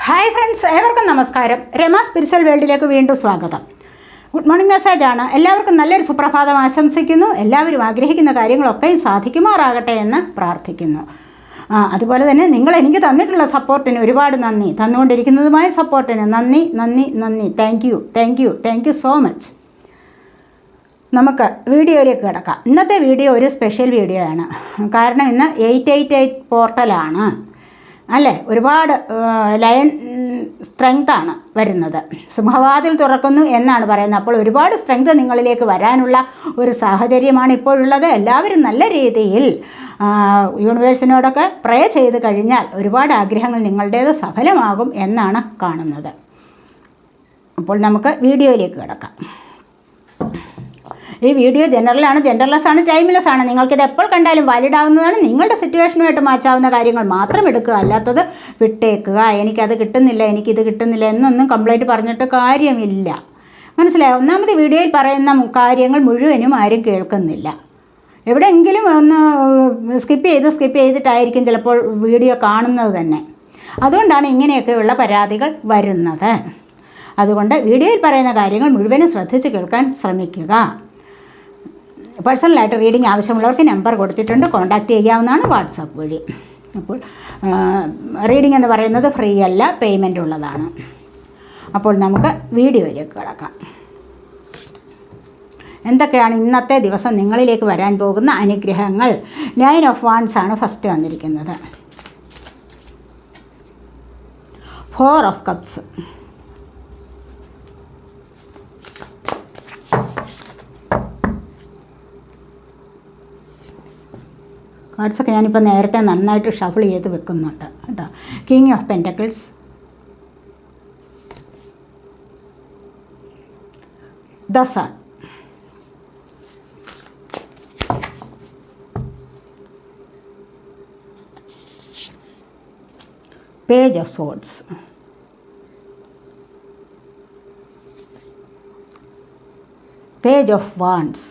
Hi friends, ഏവർക്കും നമസ്കാരം. Rama spiritual വേൾഡിലേക്ക് വീണ്ടും സ്വാഗതം. ഗുഡ് മോർണിംഗ് മെസ്സേജാണ്. എല്ലാവർക്കും നല്ലൊരു സുപ്രഭാതം ആശംസിക്കുന്നു. എല്ലാവരും ആഗ്രഹിക്കുന്ന കാര്യങ്ങളൊക്കെയും സാധിക്കുമാറാകട്ടെ എന്ന് പ്രാർത്ഥിക്കുന്നു. അതുപോലെ തന്നെ നിങ്ങൾ എനിക്ക് തന്നിട്ടുള്ള സപ്പോർട്ടിന് ഒരുപാട് നന്ദി. തന്നുകൊണ്ടിരിക്കുന്നതുമായ സപ്പോർട്ടിന് നന്ദി നന്ദി നന്ദി. Thank you so much. നമുക്ക് വീഡിയോയിലേക്ക് കിടക്കാം. ഇന്നത്തെ വീഡിയോ ഒരു സ്പെഷ്യൽ വീഡിയോ ആണ്. കാരണം ഇന്ന് 888 പോർട്ടലാണ് അല്ലേ. ഒരുപാട് ലയൺ സ്ട്രെങ്താണ് വരുന്നത്. സിംഹവാതിൽ തുറക്കുന്നു എന്നാണ് പറയുന്നത്. അപ്പോൾ ഒരുപാട് സ്ട്രെങ്ത് നിങ്ങളിലേക്ക് വരാനുള്ള ഒരു സാഹചര്യമാണ് ഇപ്പോഴുള്ളത്. എല്ലാവരും നല്ല രീതിയിൽ യൂണിവേഴ്സിനോടൊക്കെ പ്രേ ചെയ്ത് കഴിഞ്ഞാൽ ഒരുപാട് ആഗ്രഹങ്ങൾ നിങ്ങളുടേത് സഫലമാകും എന്നാണ് കാണുന്നത്. അപ്പോൾ നമുക്ക് വീഡിയോയിലേക്ക് കിടക്കാം. ഈ വീഡിയോ ജനറലെസ് ആണ്, ടൈംലെസ് ആണ്. നിങ്ങൾക്കിത് എപ്പോൾ കണ്ടാലും വാലിഡ് ആവുന്നതാണ്. നിങ്ങളുടെ സിറ്റുവേഷനുമായിട്ട് മാച്ചാവുന്ന കാര്യങ്ങൾ മാത്രം എടുക്കുക, അല്ലാത്തത് വിട്ടേക്കുക. എനിക്കത് കിട്ടുന്നില്ല, എനിക്കിത് കിട്ടുന്നില്ല എന്നൊന്നും കംപ്ലൈൻറ്റ് പറഞ്ഞിട്ട് കാര്യമില്ല. മനസ്സിലായോ? ഒന്നാമത് വീഡിയോയിൽ പറയുന്ന കാര്യങ്ങൾ മുഴുവനും ആരും കേൾക്കുന്നില്ല. എവിടെയെങ്കിലും ഒന്ന് സ്കിപ്പ് ചെയ്തിട്ടായിരിക്കും ചിലപ്പോൾ വീഡിയോ കാണുന്നത് തന്നെ. അതുകൊണ്ടാണ് ഇങ്ങനെയൊക്കെയുള്ള പരാതികൾ വരുന്നത്. അതുകൊണ്ട് വീഡിയോയിൽ പറയുന്ന കാര്യങ്ങൾ മുഴുവനും ശ്രദ്ധിച്ച് കേൾക്കാൻ ശ്രമിക്കുക. പേഴ്സണലായിട്ട് റീഡിംഗ് ആവശ്യമുള്ളവർക്ക് നമ്പർ കൊടുത്തിട്ടുണ്ട്, കോൺടാക്റ്റ് ചെയ്യാവുന്നതാണ് വാട്സാപ്പ് വഴി. അപ്പോൾ റീഡിംഗ് എന്ന് പറയുന്നത് ഫ്രീ അല്ല, പേയ്മെൻ്റ് ഉള്ളതാണ്. അപ്പോൾ നമുക്ക് വീഡിയോയിലേക്ക് കിടക്കാം. എന്തൊക്കെയാണ് ഇന്നത്തെ ദിവസം നിങ്ങളിലേക്ക് വരാൻ പോകുന്ന അനുഗ്രഹങ്ങൾ? 9 ഓഫ് വാൻഡ്സ് ആണ് ഫസ്റ്റ് വന്നിരിക്കുന്നത്. 4 ഓഫ് കപ്സ്, കാർഡ്സൊക്കെ ഞാനിപ്പോൾ നേരത്തെ നന്നായിട്ട് ഷഫിൾ ചെയ്ത് വെക്കുന്നുണ്ട് കേട്ടോ. King of pentacles, the sun, page of swords, page of wands,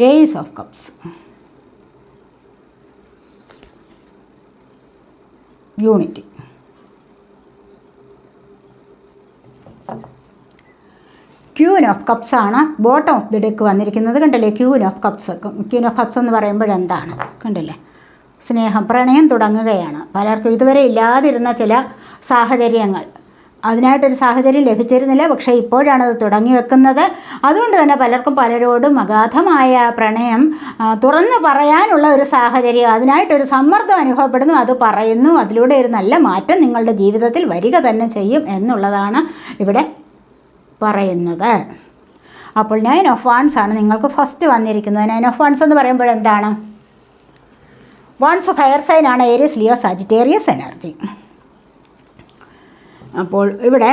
Ace of Cups, Unity, Queen of Cups ആണ് ബോട്ടം ഓഫ് ദി ഡെക്ക് വന്നിരിക്കുന്നത്. കണ്ടില്ലേ? Queen of Cups എന്ന് പറയുമ്പോഴെന്താണ്? കണ്ടില്ലേ? സ്നേഹം, പ്രണയം തുടങ്ങുകയാണ്. പലർക്കും ഇതുവരെ ഇല്ലാതിരുന്ന ചില സാഹചര്യങ്ങൾ, അതിനായിട്ടൊരു സാഹചര്യം ലഭിച്ചിരുന്നില്ല, പക്ഷേ ഇപ്പോഴാണത് തുടങ്ങി വെക്കുന്നത്. അതുകൊണ്ട് തന്നെ പലർക്കും പലരോടും അഗാധമായ പ്രണയം തുറന്നു പറയാനുള്ള ഒരു സാഹചര്യം, അതിനായിട്ടൊരു സമ്മർദ്ദം അനുഭവപ്പെടുന്നു. അത് പറയുന്നു. അതിലൂടെ ഒരു നല്ല മാറ്റം നിങ്ങളുടെ ജീവിതത്തിൽ വരിക തന്നെ ചെയ്യും എന്നുള്ളതാണ് ഇവിടെ പറയുന്നത്. അപ്പോൾ 9 ഓഫ് വാൻഡ്സ് ആണ് നിങ്ങൾക്ക് ഫസ്റ്റ് വന്നിരിക്കുന്നത്. 9 ഓഫ് വാൻഡ്സ് എന്ന് പറയുമ്പോൾ എന്താണ്? വാൻഡ്സ് ഓഫ് ഫയർ സൈൻ ആണ്. Aries, Leo, Sagittarius energy. അപ്പോൾ ഇവിടെ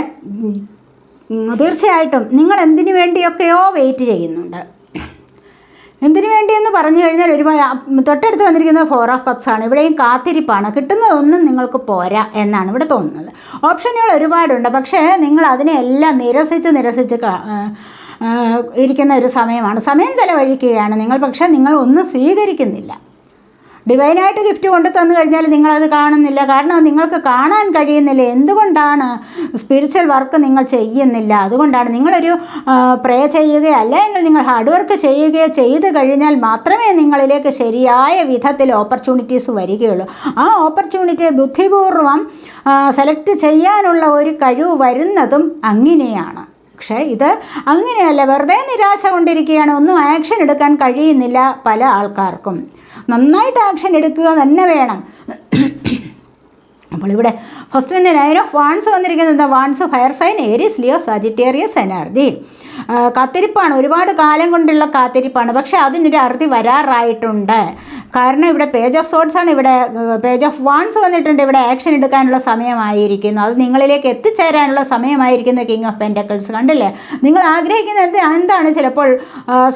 തീർച്ചയായിട്ടും നിങ്ങൾ എന്തിനു വേണ്ടിയൊക്കെയോ വെയിറ്റ് ചെയ്യുന്നുണ്ട്. എന്തിനു വേണ്ടിയെന്ന് പറഞ്ഞു കഴിഞ്ഞാൽ ഒരുപാട് തൊട്ടടുത്ത് വന്നിരിക്കുന്നത് 4 ഓഫ് കപ്സ് ആണ്. ഇവിടെയും കാത്തിരിപ്പാണ്. കിട്ടുന്നതൊന്നും നിങ്ങൾക്ക് പോരാ എന്നാണ് ഇവിടെ തോന്നുന്നത്. ഓപ്ഷനുകൾ ഒരുപാടുണ്ട്, പക്ഷേ നിങ്ങൾ അതിനെല്ലാം നിരസിച്ച് ഇരിക്കുന്ന ഒരു സമയമാണ്. സമയം ചെലവഴിക്കുകയാണ് നിങ്ങൾ, പക്ഷേ നിങ്ങൾ ഒന്നും സ്വീകരിക്കുന്നില്ല. ഡിവൈനായിട്ട് ഗിഫ്റ്റ് കൊണ്ടു തന്നു കഴിഞ്ഞാൽ നിങ്ങളത് കാണുന്നില്ല. കാരണം നിങ്ങൾക്ക് കാണാൻ കഴിയുന്നില്ല. എന്തുകൊണ്ടാണ്? സ്പിരിച്വൽ വർക്ക് നിങ്ങൾ ചെയ്യുന്നില്ല. അതുകൊണ്ടാണ്. നിങ്ങളൊരു പ്രേ ചെയ്യുകയോ അല്ലെങ്കിൽ നിങ്ങൾ ഹാർഡ് വർക്ക് ചെയ്യുകയോ ചെയ്ത് കഴിഞ്ഞാൽ മാത്രമേ നിങ്ങളിലേക്ക് ശരിയായ വിധത്തിൽ ഓപ്പർച്യൂണിറ്റീസ് വരികയുള്ളൂ. ആ ഓപ്പർച്യൂണിറ്റിയെ ബുദ്ധിപൂർവം സെലക്ട് ചെയ്യാനുള്ള ഒരു കഴിവ് വരുന്നതും അങ്ങനെയാണ്. പക്ഷേ ഇത് അങ്ങനെയല്ല. വെറുതെ നിരാശ കൊണ്ടിരിക്കുകയാണ്. ഒന്നും ആക്ഷൻ എടുക്കാൻ കഴിയുന്നില്ല പല ആൾക്കാർക്കും. നന്നായിട്ട് ആക്ഷൻ എടുക്കുക തന്നെ വേണം. അപ്പോൾ ഇവിടെ ഫസ്റ്റ് തന്നെ 9 ഓഫ് വാൻഡ്സ് വന്നിരിക്കുന്നത് എന്താ? Wands fire sign, Aries, Leo, Sagittarius energy. കാത്തിരിപ്പാണ്. ഒരുപാട് കാലം കൊണ്ടുള്ള കാത്തിരിപ്പാണ്. പക്ഷേ അതിനൊരു അറുതി വരാറായിട്ടുണ്ട്. കാരണം ഇവിടെ പേജ് ഓഫ് സോർഡ്സ് ആണ്. ഇവിടെ പേജ് ഓഫ് വാൻഡ്സ് വന്നിട്ടുണ്ട്. ഇവിടെ ആക്ഷൻ എടുക്കാനുള്ള സമയമായിരിക്കുന്നു. അത് നിങ്ങളിലേക്ക് എത്തിച്ചേരാനുള്ള സമയമായിരിക്കുന്നു. കിങ് ഓഫ് പെൻറ്റക്കിൾസ് കണ്ടില്ലേ? നിങ്ങൾ ആഗ്രഹിക്കുന്നത് എന്താണ്? ചിലപ്പോൾ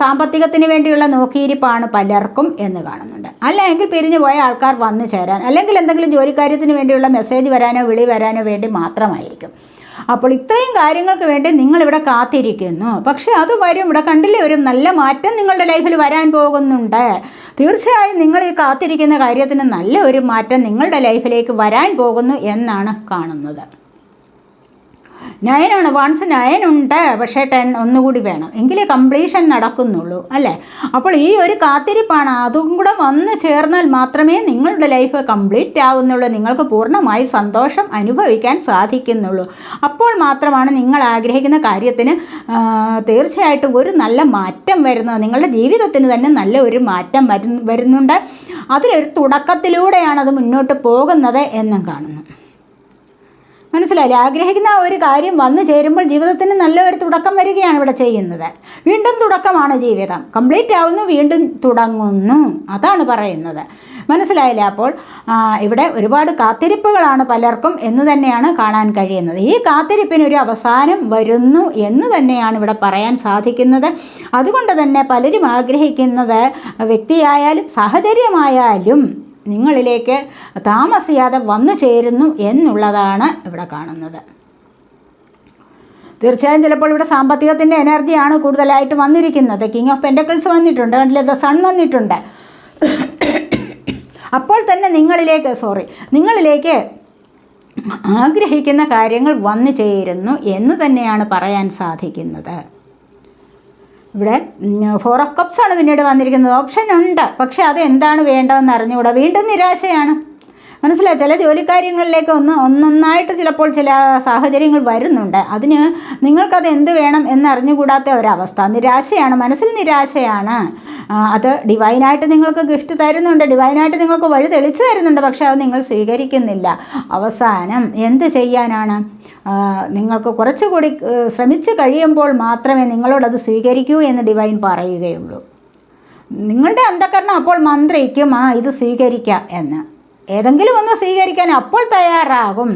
സാമ്പത്തികത്തിന് വേണ്ടിയുള്ള നോക്കിയിരിപ്പാണ് പലർക്കും എന്ന് കാണുന്നുണ്ട്. അല്ലെങ്കിൽ പിരിഞ്ഞു പോയ ആൾക്കാർ വന്നു ചേരാൻ, അല്ലെങ്കിൽ എന്തെങ്കിലും ജോലിക്കാര്യത്തിന് വേണ്ടിയുള്ള മെസ്സേജ് വരാനോ വിളി വരാനോ വേണ്ടി മാത്രമായിരിക്കും. അപ്പോൾ ഇത്രയും കാര്യങ്ങൾക്ക് വേണ്ടി നിങ്ങളിവിടെ കാത്തിരിക്കുന്നു. പക്ഷേ അത് വരും. ഇവിടെ കണ്ടില്ലേ, ഒരു നല്ല മാറ്റം നിങ്ങളുടെ ലൈഫിൽ വരാൻ പോകുന്നുണ്ട്. തീർച്ചയായും നിങ്ങൾ ഈ കാത്തിരിക്കുന്ന കാര്യത്തിന് നല്ല ഒരു മാറ്റം നിങ്ങളുടെ ലൈഫിലേക്ക് വരാൻ പോകുന്നു എന്നാണ് കാണുന്നത്. 9 വൺസ് 9 ഉണ്ട്, പക്ഷേ 10 ഒന്നുകൂടി വേണം, എങ്കിലേ കംപ്ലീഷൻ നടക്കുന്നുള്ളൂ അല്ലേ. അപ്പോൾ ഈ ഒരു കാത്തിരിപ്പാണ്, അതും കൂടെ വന്ന് ചേർന്നാൽ മാത്രമേ നിങ്ങളുടെ ലൈഫ് കംപ്ലീറ്റ് ആവുന്നുള്ളൂ, നിങ്ങൾക്ക് പൂർണ്ണമായി സന്തോഷം അനുഭവിക്കാൻ സാധിക്കുന്നുള്ളൂ. അപ്പോൾ മാത്രമാണ് നിങ്ങൾ ആഗ്രഹിക്കുന്ന കാര്യത്തിന് തീർച്ചയായിട്ടും ഒരു നല്ല മാറ്റം വരുന്നത്. നിങ്ങളുടെ ജീവിതത്തിന് തന്നെ നല്ല ഒരു മാറ്റം വരുന്നുണ്ട്. അതിലൊരു തുടക്കത്തിലൂടെയാണ് അത് മുന്നോട്ട് പോകുന്നത് എന്നും കാണുന്നു. മനസ്സിലായില്ലേ? ആഗ്രഹിക്കുന്ന ഒരു കാര്യം വന്നു ചേരുമ്പോൾ ജീവിതത്തിന് നല്ലൊരു തുടക്കം വരികയാണ് ഇവിടെ ചെയ്യുന്നത്. വീണ്ടും തുടക്കമാണ് ജീവിതം, കംപ്ലീറ്റ് ആവുന്നു, വീണ്ടും തുടങ്ങുന്നു, അതാണ് പറയുന്നത്. മനസ്സിലായില്ലേ? അപ്പോൾ ഇവിടെ ഒരുപാട് കാത്തിരിപ്പുകളാണ് പലർക്കും എന്ന് തന്നെയാണ് കാണാൻ കഴിയുന്നത്. ഈ കാത്തിരിപ്പിനൊരു അവസാനം വരുന്നു എന്ന് തന്നെയാണ് ഇവിടെ പറയാൻ സാധിക്കുന്നത്. അതുകൊണ്ട് തന്നെ പലരും ആഗ്രഹിക്കുന്നത് വ്യക്തിയായാലും സാഹചര്യമായാലും നിങ്ങളിലേക്ക് താമസിയാതെ വന്നു ചേരുന്നു എന്നുള്ളതാണ് ഇവിടെ കാണുന്നത്. തീർച്ചയായും ചിലപ്പോൾ ഇവിടെ സാമ്പത്തികത്തിൻ്റെ എനർജിയാണ് കൂടുതലായിട്ട് വന്നിരിക്കുന്നത്. കിങ് ഓഫ് പെൻറ്റക്കിൾസ് വന്നിട്ടുണ്ട്, കണ്ടില്ലേ, ദ സൺ വന്നിട്ടുണ്ട്. അപ്പോൾ തന്നെ നിങ്ങളിലേക്ക് ആഗ്രഹിക്കുന്ന കാര്യങ്ങൾ വന്നു ചേരുന്നു എന്ന് തന്നെയാണ് പറയാൻ സാധിക്കുന്നത്. ഇവിടെ 4 ഓഫ് കപ്സ് ആണ് പിന്നീട് വന്നിരിക്കുന്നത്. ഓപ്ഷൻ ഉണ്ട്, പക്ഷേ അത് എന്താണ് വേണ്ടതെന്ന് അറിഞ്ഞുകൂടാ. വീണ്ടും നിരാശയാണ്. മനസ്സിലായി? ചില ജോലിക്കാര്യങ്ങളിലേക്ക് ഒന്നൊന്നായിട്ട് ചിലപ്പോൾ ചില സാഹചര്യങ്ങൾ വരുന്നുണ്ട്. അതിന് നിങ്ങൾക്കത് എന്ത് വേണം എന്നറിഞ്ഞുകൂടാത്ത ഒരവസ്ഥ, നിരാശയാണ്, മനസ്സിൽ നിരാശയാണ്. അത് ഡിവൈനായിട്ട് നിങ്ങൾക്ക് ഗിഫ്റ്റ് തരുന്നുണ്ട്, ഡിവൈനായിട്ട് നിങ്ങൾക്ക് വഴി തെളിച്ചു തരുന്നുണ്ട്, പക്ഷേ അത് നിങ്ങൾ സ്വീകരിക്കുന്നില്ല. അവസാനം എന്ത് ചെയ്യാനാണ്? നിങ്ങൾക്ക് കുറച്ചുകൂടി ശ്രമിച്ചു കഴിയുമ്പോൾ മാത്രമേ നിങ്ങളോടത് സ്വീകരിക്കൂ എന്ന് ഡിവൈൻ പറയുകയുള്ളൂ. നിങ്ങളുടെ അന്ധകരണം അപ്പോൾ മന്ത്രിക്കും ഇത് സ്വീകരിക്കാം എന്ന്. ഏതെങ്കിലും ഒന്ന് സ്വീകരിക്കാൻ അപ്പോൾ തയ്യാറാകും.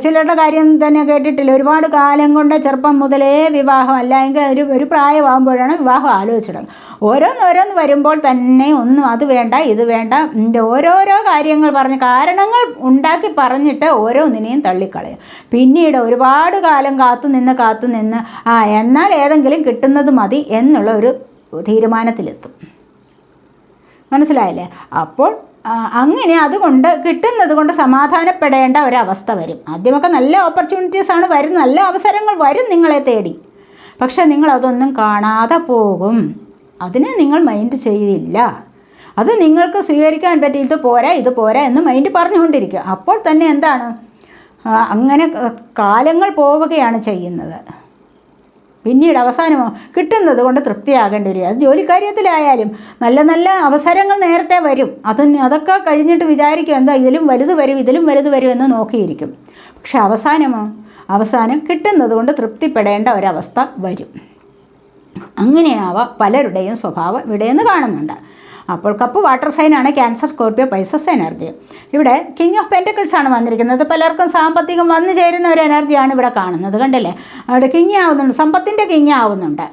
ചിലരുടെ കാര്യം തന്നെ കേട്ടിട്ടില്ല, ഒരുപാട് കാലം കൊണ്ട് ചെറുപ്പം മുതലേ വിവാഹം, അല്ലെങ്കിൽ ഒരു പ്രായമാകുമ്പോഴാണ് വിവാഹം ആലോചിച്ചിടുന്നത്. ഓരോന്ന് വരുമ്പോൾ തന്നെ ഒന്നും അത് വേണ്ട ഇത് വേണ്ട ഓരോരോ കാര്യങ്ങൾ പറഞ്ഞ് കാരണങ്ങൾ ഉണ്ടാക്കി പറഞ്ഞിട്ട് ഓരോന്നിനെയും തള്ളിക്കളയും. പിന്നീട് ഒരുപാട് കാലം കാത്തു നിന്ന് എന്നാൽ ഏതെങ്കിലും കിട്ടുന്നത് മതി എന്നുള്ള ഒരു തീരുമാനത്തിലെത്തും. മനസ്സിലായില്ലേ? അപ്പോൾ അതുകൊണ്ട് കിട്ടുന്നത് കൊണ്ട് സമാധാനപ്പെടേണ്ട ഒരവസ്ഥ വരും. ആദ്യമൊക്കെ നല്ല ഓപ്പർച്യൂണിറ്റീസാണ് വരുന്നത്, നല്ല അവസരങ്ങൾ വരും നിങ്ങളെ തേടി. പക്ഷേ നിങ്ങളതൊന്നും കാണാതെ പോകും, അതിനെ നിങ്ങൾ മൈൻഡ് ചെയ്യില്ല. അത് നിങ്ങൾക്ക് സ്വീകരിക്കാൻ പറ്റി, ഇത് പോരാ എന്ന് മൈൻഡ് പറഞ്ഞുകൊണ്ടിരിക്കുക. അപ്പോൾ തന്നെ എന്താണ്, അങ്ങനെ കാലങ്ങൾ പോവുകയാണ് ചെയ്യുന്നത്. പിന്നീട് അവസാനമോ കിട്ടുന്നത് കൊണ്ട് തൃപ്തിയാകേണ്ടി വരും. അത് ജോലിക്കാര്യത്തിലായാലും നല്ല അവസരങ്ങൾ നേരത്തെ വരും. അതൊക്കെ കഴിഞ്ഞിട്ട് വിചാരിക്കും എന്താ ഇതിലും വലുത് വരും എന്ന് നോക്കിയിരിക്കും. പക്ഷെ അവസാനം കിട്ടുന്നത് കൊണ്ട് തൃപ്തിപ്പെടേണ്ട ഒരവസ്ഥ വരും. അങ്ങനെയാവാം പലരുടെയും സ്വഭാവം ഇവിടെയെന്ന് കാണുന്നുണ്ട്. അപ്പോൾ കപ്പ് വാട്ടർ സൈനാണ് ക്യാൻസർ, സ്കോർപ്പിയോ, പൈസസ് എനർജി. ഇവിടെ കിങ് ഓഫ് പെൻറ്റക്കിൾസ് ആണ് വന്നിരിക്കുന്നത്. പലർക്കും സാമ്പത്തികം വന്നു ചേരുന്ന ഒരു എനർജിയാണ് ഇവിടെ കാണുന്നത്. കണ്ടില്ലേ? അവിടെ കിങ് ആവുന്നുണ്ട്, സമ്പത്തിൻ്റെ കിങ് ആവുന്നുണ്ട്.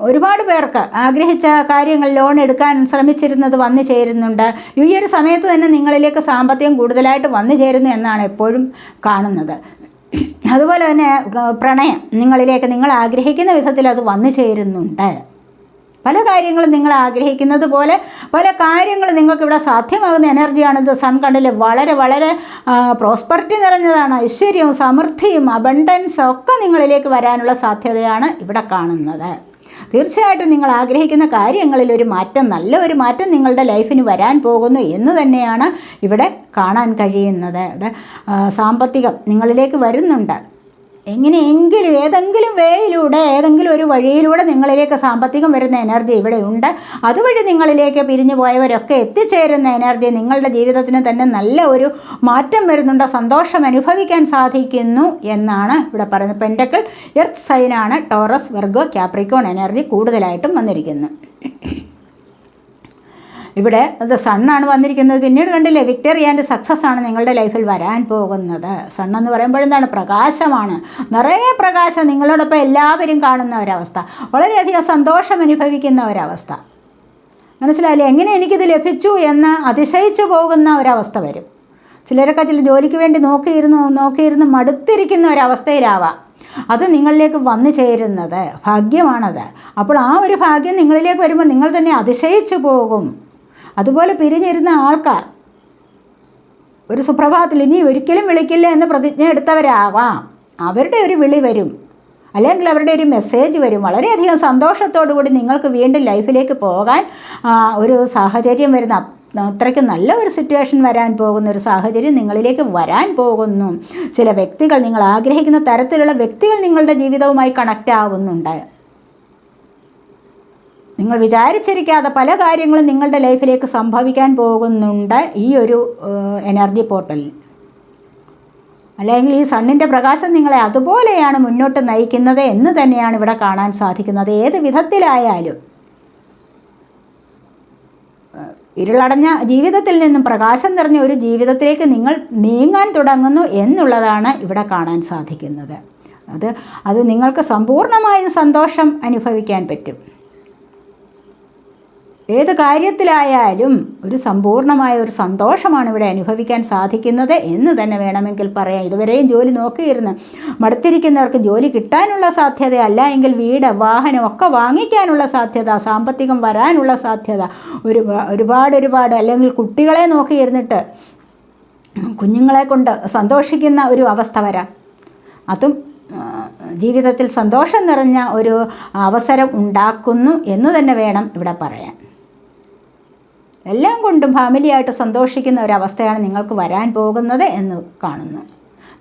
ഒരുപാട് പേർക്ക് ആഗ്രഹിച്ച കാര്യങ്ങൾ ലോൺ എടുക്കാൻ ശ്രമിച്ചിരുന്നത് വന്നു ചേരുന്നുണ്ട്. ഈ ഒരു സമയത്ത് തന്നെ നിങ്ങളിലേക്ക് സാമ്പത്തികം കൂടുതലായിട്ട് വന്നു ചേരുന്നു എന്നാണ് എപ്പോഴും കാണുന്നത്. അതുപോലെ തന്നെ പ്രണയം നിങ്ങളിലേക്ക് നിങ്ങൾ ആഗ്രഹിക്കുന്ന വിധത്തിൽ അത് വന്നു ചേരുന്നുണ്ട്. പല കാര്യങ്ങളും നിങ്ങൾ ആഗ്രഹിക്കുന്നത് പോലെ പല കാര്യങ്ങളും നിങ്ങൾക്കിവിടെ സാധ്യമാകുന്ന എനർജിയാണിത്. സൺ കണ്ടില്ലേ? വളരെ പ്രോസ്പെറിറ്റി നിറഞ്ഞതാണ്. ഐശ്വര്യവും സമൃദ്ധിയും അബണ്ടൻസും ഒക്കെ നിങ്ങളിലേക്ക് വരാനുള്ള സാധ്യതയാണ് ഇവിടെ കാണുന്നത്. തീർച്ചയായിട്ടും നിങ്ങൾ ആഗ്രഹിക്കുന്ന കാര്യങ്ങളിൽ ഒരു മാറ്റം, നല്ലൊരു മാറ്റം നിങ്ങളുടെ ലൈഫിന് വരാൻ പോകുന്നു എന്ന് തന്നെയാണ് ഇവിടെ കാണാൻ കഴിയുന്നത്. സാമ്പത്തികം നിങ്ങളിലേക്ക് വരുന്നുണ്ട്. എങ്ങനെയെങ്കിലും ഏതെങ്കിലും വേയിലൂടെ, ഏതെങ്കിലും ഒരു വഴിയിലൂടെ നിങ്ങളിലേക്ക് സാമ്പത്തികം വരുന്ന എനർജി ഇവിടെ ഉണ്ട്. അതുവഴി നിങ്ങളിലേക്ക് പിരിഞ്ഞു പോയവരൊക്കെ എത്തിച്ചേരുന്ന എനർജി നിങ്ങളുടെ ജീവിതത്തിന് തന്നെ നല്ല ഒരു മാറ്റം വരുന്നുണ്ട്, സന്തോഷം അനുഭവിക്കാൻ സാധിക്കുന്നു എന്നാണ് ഇവിടെ പറയുന്നത്. പെൻറ്റക്കിൾ എർത്ത് സൈനാണ് ടോറസ്, വെർഗോ, ക്യാപ്രിക്കോൺ എനർജി കൂടുതലായിട്ടും വന്നിരിക്കുന്നത്. ഇവിടെ അത് സണ്ണാണ് വന്നിരിക്കുന്നത്. പിന്നീട് കണ്ടില്ലേ, വിക്ടറി ആൻഡ് സക്സസ് ആണ് നിങ്ങളുടെ ലൈഫിൽ വരാൻ പോകുന്നത്. സണ്ണെന്ന് പറയുമ്പോഴെന്താണ്? പ്രകാശമാണ്, നിറയെ പ്രകാശം നിങ്ങളോടൊപ്പം എല്ലാവരും കാണുന്ന ഒരവസ്ഥ, വളരെയധികം സന്തോഷം അനുഭവിക്കുന്ന ഒരവസ്ഥ. മനസ്സിലായില്ലേ? എങ്ങനെ എനിക്കിത് ലഭിച്ചു എന്ന് അതിശയിച്ചു പോകുന്ന ഒരവസ്ഥ വരും. ചിലരൊക്കെ ജോലിക്ക് വേണ്ടി നോക്കിയിരുന്ന് മടുത്തിരിക്കുന്ന ഒരവസ്ഥയിലാവാം. അത് നിങ്ങളിലേക്ക് വന്നു ചേരുന്നത് ഭാഗ്യമാണത്. അപ്പോൾ ആ ഒരു ഭാഗ്യം നിങ്ങളിലേക്ക് വരുമ്പോൾ നിങ്ങൾ തന്നെ അതിശയിച്ചു പോകും. അതുപോലെ പിരിഞ്ഞിരുന്ന ആൾക്കാർ ഒരു സുപ്രഭാതത്തിൽ ഇനി ഒരിക്കലും വിളിക്കില്ല എന്ന് പ്രതിജ്ഞ എടുത്തവരാവാം. അവരുടെ ഒരു വിളി വരും, അല്ലെങ്കിൽ അവരുടെ ഒരു മെസ്സേജ് വരും. വളരെയധികം സന്തോഷത്തോടുകൂടി നിങ്ങൾക്ക് വീണ്ടും ലൈഫിലേക്ക് പോകാൻ ഒരു സാഹചര്യം വരുന്ന, അത്രയ്ക്ക് നല്ല ഒരു സിറ്റുവേഷൻ വരാൻ പോകുന്ന ഒരു സാഹചര്യം നിങ്ങളിലേക്ക് വരാൻ പോകുന്നു. ചില വ്യക്തികൾ, നിങ്ങൾ ആഗ്രഹിക്കുന്ന തരത്തിലുള്ള വ്യക്തികൾ നിങ്ങളുടെ ജീവിതവുമായി കണക്റ്റ് ആവുന്നുണ്ട്. നിങ്ങൾ വിചാരിച്ചിരിക്കാതെ പല കാര്യങ്ങളും നിങ്ങളുടെ ലൈഫിലേക്ക് സംഭവിക്കാൻ പോകുന്നുണ്ട് ഈ ഒരു എനർജി പോർട്ടലിൽ. അല്ലെങ്കിൽ ഈ സണ്ണിൻ്റെ പ്രകാശം നിങ്ങളെ അതുപോലെയാണ് മുന്നോട്ട് നയിക്കുന്നത് എന്ന് തന്നെയാണ് ഇവിടെ കാണാൻ സാധിക്കുന്നത്. ഏത് വിധത്തിലായാലും ഇരുളടഞ്ഞ ജീവിതത്തിൽ നിന്നും പ്രകാശം നിറഞ്ഞ ഒരു ജീവിതത്തിലേക്ക് നിങ്ങൾ നീങ്ങാൻ തുടങ്ങുന്നു എന്നുള്ളതാണ് ഇവിടെ കാണാൻ സാധിക്കുന്നത്. അത് നിങ്ങൾക്ക് സമ്പൂർണ്ണമായും സന്തോഷം അനുഭവിക്കാൻ പറ്റും. ഏത് കാര്യത്തിലായാലും ഒരു സമ്പൂർണ്ണമായ ഒരു സന്തോഷമാണ് ഇവിടെ അനുഭവിക്കാൻ സാധിക്കുന്നത് എന്ന് തന്നെ വേണമെങ്കിൽ പറയാം. ഇതുവരെയും ജോലി നോക്കിയിരുന്ന് മടുത്തിരിക്കുന്നവർക്ക് ജോലി കിട്ടാനുള്ള സാധ്യത, അല്ല എങ്കിൽ വീട്, വാഹനം ഒക്കെ വാങ്ങിക്കാനുള്ള സാധ്യത, സാമ്പത്തികം വരാനുള്ള സാധ്യത, ഒരുപാട് അല്ലെങ്കിൽ കുട്ടികളെ നോക്കിയിരുന്നിട്ട് കുഞ്ഞുങ്ങളെ കൊണ്ട് സന്തോഷിക്കുന്ന ഒരു അവസ്ഥ വരാം. അതും ജീവിതത്തിൽ സന്തോഷം നിറഞ്ഞ ഒരു അവസരം ഉണ്ടാക്കുന്നു എന്ന് തന്നെ വേണം ഇവിടെ പറയാൻ. എല്ലാം കൊണ്ടും ഫാമിലിയായിട്ട് സന്തോഷിക്കുന്ന ഒരവസ്ഥയാണ് നിങ്ങൾക്ക് വരാൻ പോകുന്നത് എന്ന് കാണുന്നു.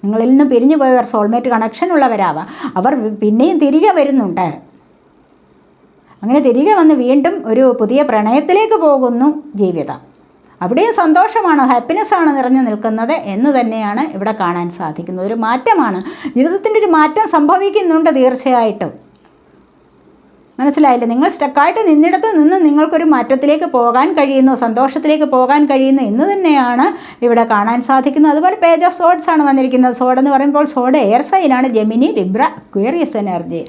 നിങ്ങളിൽ നിന്ന് പിരിഞ്ഞു പോയവർ സോൾമേറ്റ് കണക്ഷൻ ഉള്ളവരാവാം. അവർ പിന്നെയും തിരികെ വരുന്നുണ്ട്. അങ്ങനെ തിരികെ വന്ന് വീണ്ടും ഒരു പുതിയ പ്രണയത്തിലേക്ക് പോകുന്നു ജീവിതം. അവിടെയും സന്തോഷമാണ്, ഹാപ്പിനെസ്സാണ് നിറഞ്ഞു നിൽക്കുന്നത് എന്ന് തന്നെയാണ് ഇവിടെ കാണാൻ സാധിക്കുന്നത്. ഒരു മാറ്റമാണ്, ജീവിതത്തിൻ്റെ ഒരു മാറ്റം സംഭവിക്കുന്നുണ്ട് തീർച്ചയായിട്ടും. മനസ്സിലായില്ലേ? നിങ്ങൾ സ്റ്റക്കായിട്ട് നിന്നിടത്ത് നിന്ന് നിങ്ങൾക്കൊരു മാറ്റത്തിലേക്ക് പോകാൻ കഴിയുന്നു, സന്തോഷത്തിലേക്ക് പോകാൻ കഴിയുന്നു എന്ന് തന്നെയാണ് ഇവിടെ കാണാൻ സാധിക്കുന്നത്. അതുപോലെ പേജ് ഓഫ് സോഡ്സ് ആണ് വന്നിരിക്കുന്നത്. സോഡ് എന്ന് പറയുമ്പോൾ സോഡ് എയർ സൈനാണ്. Gemini, Libra, Aquarius energy,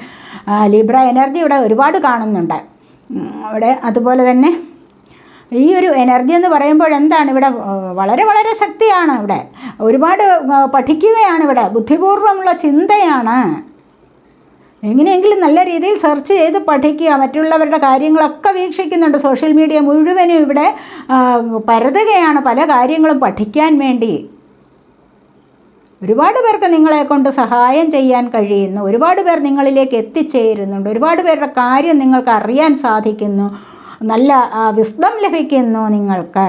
Libra energy ഇവിടെ ഒരുപാട് കാണുന്നുണ്ട് ഇവിടെ. അതുപോലെ തന്നെ ഈ ഒരു എനർജി എന്ന് പറയുമ്പോൾ എന്താണ് ഇവിടെ? വളരെ ശക്തിയാണ് ഇവിടെ. ഒരുപാട് പഠിക്കുകയാണ് ഇവിടെ, ബുദ്ധിപൂർവ്വമുള്ള ചിന്തയാണ്. എങ്ങനെയെങ്കിലും നല്ല രീതിയിൽ സെർച്ച് ചെയ്ത് പഠിക്കുക. മറ്റുള്ളവരുടെ കാര്യങ്ങളൊക്കെ വീക്ഷിക്കുന്നുണ്ട്. സോഷ്യൽ മീഡിയ മുഴുവനും ഇവിടെ പരതുകയാണ് പല കാര്യങ്ങളും പഠിക്കാൻ വേണ്ടി. ഒരുപാട് പേർക്ക് നിങ്ങളെ കൊണ്ട് സഹായം ചെയ്യാൻ കഴിയുന്നു. ഒരുപാട് പേർ നിങ്ങളിലേക്ക് എത്തിച്ചേരുന്നുണ്ട്. ഒരുപാട് പേരുടെ കാര്യം നിങ്ങൾക്ക് അറിയാൻ സാധിക്കുന്നു. നല്ല വിസ്ഡം ലഭിക്കുന്നു. നിങ്ങൾക്ക്